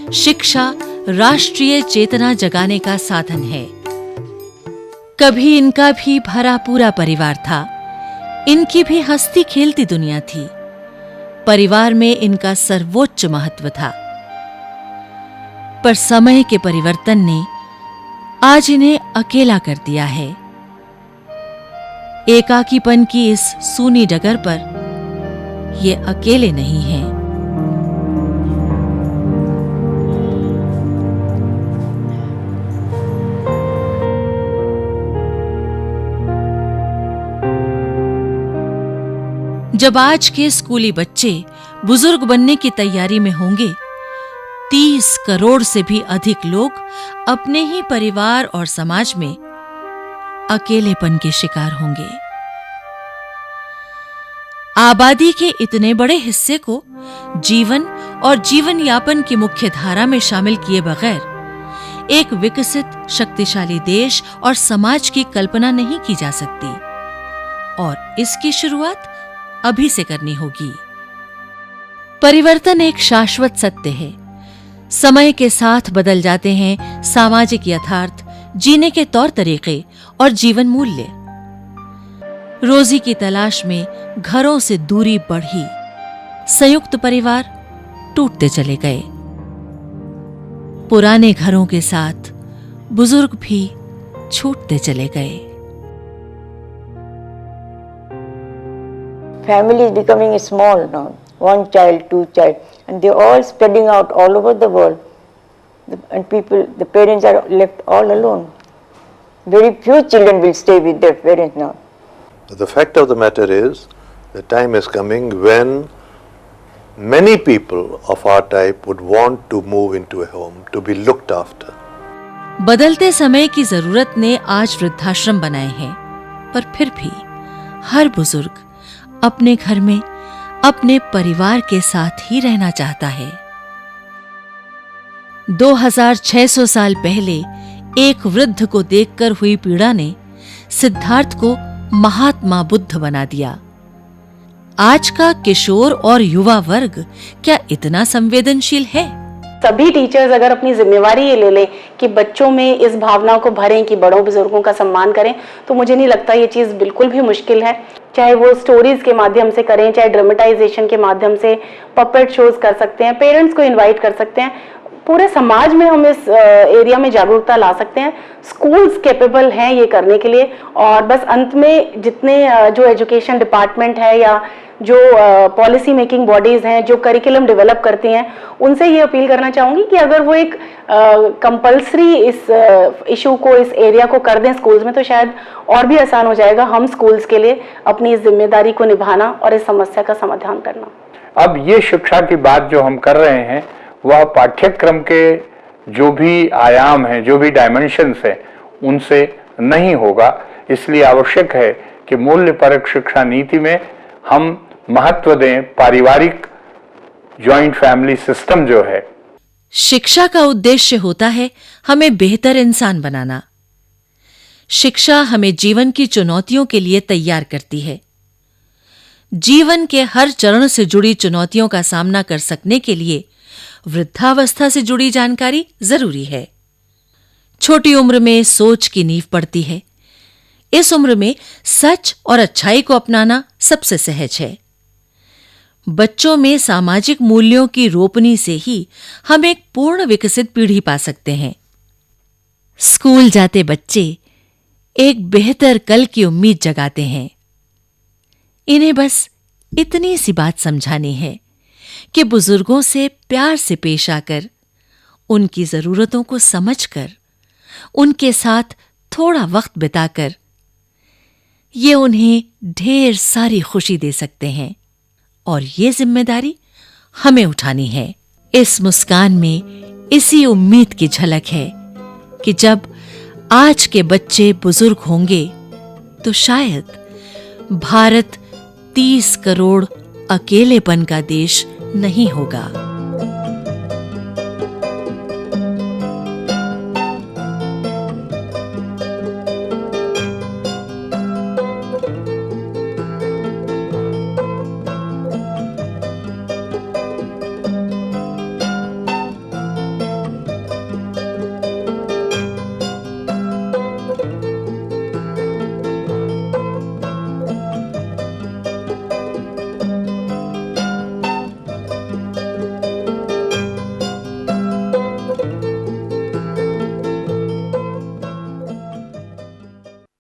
शिक्षा राष्ट्रीय चेतना जगाने का साधन है। कभी इनका भी भरा पूरा परिवार था, इनकी भी हंसती खेलती दुनिया थी। परिवार में इनका सर्वोच्च महत्व था। पर समय के परिवर्तन ने आज इन्हें अकेला कर दिया है। एकाकीपन की इस सूनी डगर पर ये अकेले नहीं हैं। जब आज के स्कूली बच्चे बुजुर्ग बनने की तैयारी में होंगे, 30 करोड़ से भी अधिक लोग अपने ही परिवार और समाज में अकेलेपन के शिकार होंगे। आबादी के इतने बड़े हिस्से को जीवन और जीवन यापन की मुख्य धारा में शामिल किए बगैर एक विकसित शक्तिशाली देश और समाज की कल्पना नहीं की जा सकती, और इसकी शुरुआत अभी से करनी होगी। परिवर्तन एक शाश्वत सत्य है। समय के साथ बदल जाते हैं सामाजिक यथार्थ, जीने के तौर तरीके और जीवन मूल्य। रोजी की तलाश में घरों से दूरी बढ़ी, संयुक्त परिवार टूटते चले गए। पुराने घरों के साथ बुजुर्ग भी छूटते चले गए। Family is becoming small now, 1 child, 2 child, and they're all spreading out all over the world. And the parents are left all alone. Very few children will stay with their parents now. The fact of the matter is, the time is coming when many people of our type would want to move into a home, to be looked after. बदलते समय की जरूरत ने आज वृद्धाश्रम बनाए हैं, पर फिर भी हर बुजुर्ग अपने घर में अपने परिवार के साथ ही रहना चाहता है। 2600 साल पहले एक वृद्ध को देखकर हुई पीड़ा ने सिद्धार्थ को महात्मा बुद्ध बना दिया। आज का किशोर और युवा वर्ग क्या इतना संवेदनशील है? सभी टीचर्स अगर अपनी जिम्मेवारी ये ले लें कि बच्चों में इस भावना को भरें कि बड़ों बुजुर्गों का सम्मान करें, तो मुझे नहीं लगता ये चीज़ बिल्कुल भी मुश्किल है। चाहे वो स्टोरीज के माध्यम से करें, चाहे ड्रामेटाइजेशन के माध्यम से, पपेट शोज कर सकते हैं, पेरेंट्स को इनवाइट कर सकते हैं। पूरे समाज में हम इस एरिया में जागरूकता ला सकते हैं। स्कूल्स कैपेबल हैं ये करने के लिए। और बस अंत में जितने जो एजुकेशन डिपार्टमेंट है या जो पॉलिसी मेकिंग बॉडीज हैं जो करिकुलम डेवलप करती हैं, उनसे ये अपील करना चाहूँगी कि अगर वो एक कंपल्सरी इस इशू को, इस एरिया को कर दें स्कूल्स में, तो शायद और भी आसान हो जाएगा हम स्कूल्स के लिए अपनी इस जिम्मेदारी को निभाना और इस समस्या का समाधान करना। अब ये शिक्षा की बात जो हम कर रहे हैं वह पाठ्यक्रम के जो भी आयाम हैं, जो भी डायमेंशंस हैं, उनसे नहीं होगा। इसलिए आवश्यक है कि मूल्यपरक शिक्षा नीति में हम महत्व दें पारिवारिक जॉइंट फैमिली सिस्टम जो है। शिक्षा का उद्देश्य होता है हमें बेहतर इंसान बनाना। शिक्षा हमें जीवन की चुनौतियों के लिए तैयार करती है। जीवन के हर चरण से जुड़ी चुनौतियों का सामना कर सकने के लिए वृद्धावस्था से जुड़ी जानकारी जरूरी है। छोटी उम्र में सोच की नींव पड़ती है। इस उम्र में सच और अच्छाई को अपनाना सबसे सहज है। बच्चों में सामाजिक मूल्यों की रोपनी से ही हम एक पूर्ण विकसित पीढ़ी पा सकते हैं। स्कूल जाते बच्चे एक बेहतर कल की उम्मीद जगाते हैं। इन्हें बस इतनी सी बात समझानी है कि बुजुर्गों से प्यार से पेश आकर, उनकी जरूरतों को समझकर, उनके साथ थोड़ा वक्त बिताकर ये उन्हें ढेर सारी खुशी दे सकते हैं। और ये जिम्मेदारी हमें उठानी है। इस मुस्कान में इसी उम्मीद की झलक है कि जब आज के बच्चे बुजुर्ग होंगे तो शायद भारत 30 करोड़ अकेलेपन का देश नहीं होगा।